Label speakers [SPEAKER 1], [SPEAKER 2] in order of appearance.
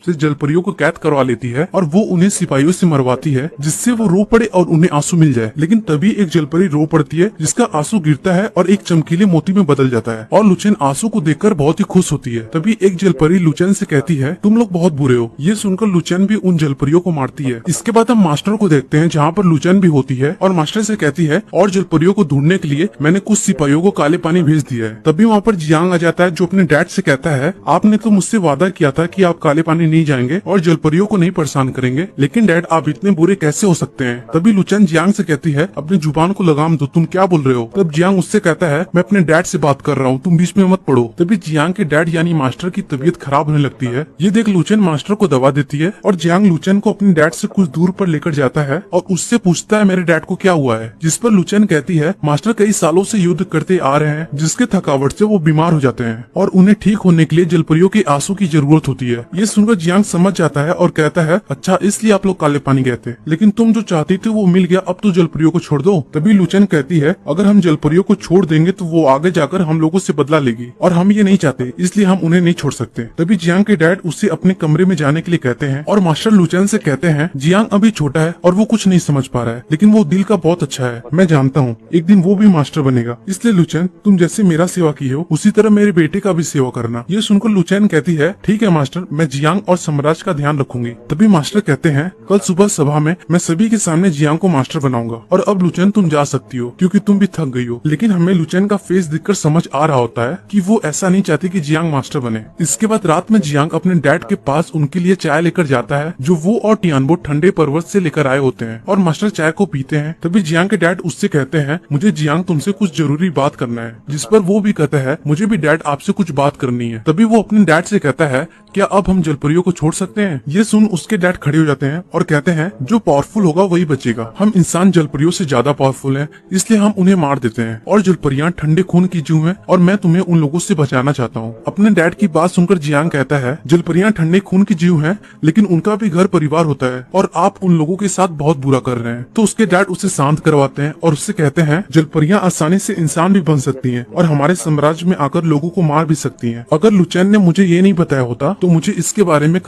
[SPEAKER 1] से जलपरियों को कैद करवा लेती है और वो उन्हें सिपाहियों से मरवाती है जिससे वो रो पड़े और उन्हें आंसू मिल जाए। लेकिन तभी एक जलपरी रो पड़ती है जिसका आंसू गिरता है और एक चमकीले मोती में बदल जाता है और लुचेन आंसू को देखकर बहुत ही खुश होती है। तभी एक जलपरी लुचेन से कहती है तुम लोग बहुत बुरे हो। ये सुनकर लुचेन भी उन जलपरियों को मारती है। इसके बाद हम मास्टर को देखते हैं जहाँ पर लुचेन भी होती है और मास्टर से कहती है और जलपरियों को ढूंढने के लिए मैंने कुछ सिपाहियों को काले पानी भेज दिया है। तभी वहाँ पर जियांग आ जाता है जो अपने डैड से कहता है आपने तो मुझसे वादा किया था कि आप काले पानी नहीं जाएंगे और जलपरियों को नहीं परेशान करेंगे, लेकिन डैड आप इतने बुरे कैसे हो सकते हैं। तभी लुचेन जियांग से कहती है अपनी जुबान को लगाम दो, तुम क्या बोल रहे हो। तब जियांग उससे कहता है मैं अपने डैड से बात कर रहा हूँ, तुम बीच में मत पड़ो। तभी जियांग के डैड यानी मास्टर की तबीयत खराब होने लगती है। ये देख लुचेन मास्टर को दवा देती है और जियांग लुचेन को अपने डैड से कुछ दूर पर लेकर जाता है और उससे पूछता है मेरे डैड को क्या हुआ है। जिस पर लुचेन कहती है मास्टर कई सालों से युद्ध करते आ रहे हैं जिसके थकावट से वो बीमार हो जाते हैं और उन्हें ठीक होने के लिए जलपरियों के आंसू की जरूरत होती है। ये सुनकर जियांग समझ जाता है और कहता है अच्छा इसलिए आप लोग काले पानी गए थे, लेकिन तुम जो चाहती थी वो मिल गया, अब तो जलपरियों को छोड़ दो। तभी लुचेन कहती है अगर हम जलपरियों को छोड़ देंगे तो वो आगे जाकर हम लोगों से बदला लेगी और हम ये नहीं चाहते, इसलिए हम उन्हें नहीं छोड़ सकते। तभी जियांग के डैड उससे अपने कमरे में जाने के लिए कहते हैं और मास्टर लुचेन से कहते हैं जियांग अभी छोटा है और वो कुछ नहीं समझ पा रहा है, लेकिन वो दिल का बहुत अच्छा है, मैं जानता हूँ एक दिन वो भी मास्टर बनेगा, इसलिए लुचेन तुम जैसे मेरा सेवा की हो उसी तरह मेरे बेटे का भी सेवा करना। ये सुनकर लुचेन कहती है ठीक है मास्टर, मैं जियांग और साम्राज्य का ध्यान रखूंगी। तभी मास्टर कहते हैं कल सुबह सभा में मैं सभी के सामने जियांग को मास्टर बनाऊंगा और अब लुचेन तुम जा सकती हो क्योंकि तुम भी थक गई हो। लेकिन हमें लुचेन का फेस देखकर समझ आ रहा होता है कि वो ऐसा नहीं चाहती कि जियांग मास्टर बने। इसके बाद रात में जियांग अपने डैड के पास उनके लिए चाय लेकर जाता है जो वो और टियानबो ठंडे पर्वत से लेकर आए होते हैं और मास्टर चाय को पीते हैं। तभी जियांग के डैड उससे कहते हैं मुझे जियांग तुमसे कुछ जरूरी बात करना है, जिस पर वो भी कहता है मुझे भी डैड आपसे कुछ बात करनी है। तभी वो अपने डैड से कहता है क्या अब हम जलपरियों को छोड़ सकते हैं। ये सुन उसके डैड खड़े हो जाते हैं और कहते हैं जो पावरफुल होगा वही बचेगा, हम इंसान जलपरियों से ज्यादा पावरफुल हैं, इसलिए हम उन्हें मार देते हैं और जलपरियां ठंडे खून की जीव हैं और मैं तुम्हें उन लोगों से बचाना चाहता हूँ। अपने डैड की बात सुनकर जियांग कहता है जलपरियां ठंडे खून की जीव हैं, लेकिन उनका भी घर परिवार होता है और आप उन लोगों के साथ बहुत बुरा कर रहे हैं। तो उसके डैड उसे शांत करवाते हैं और उससे कहते हैं जलपरियां आसानी से इंसान भी बन सकती हैं और हमारे साम्राज्य में आकर लोगों को मार भी सकती हैं। अगर लुचेन ने मुझे ये नहीं बताया होता तो मुझे इसके बारे में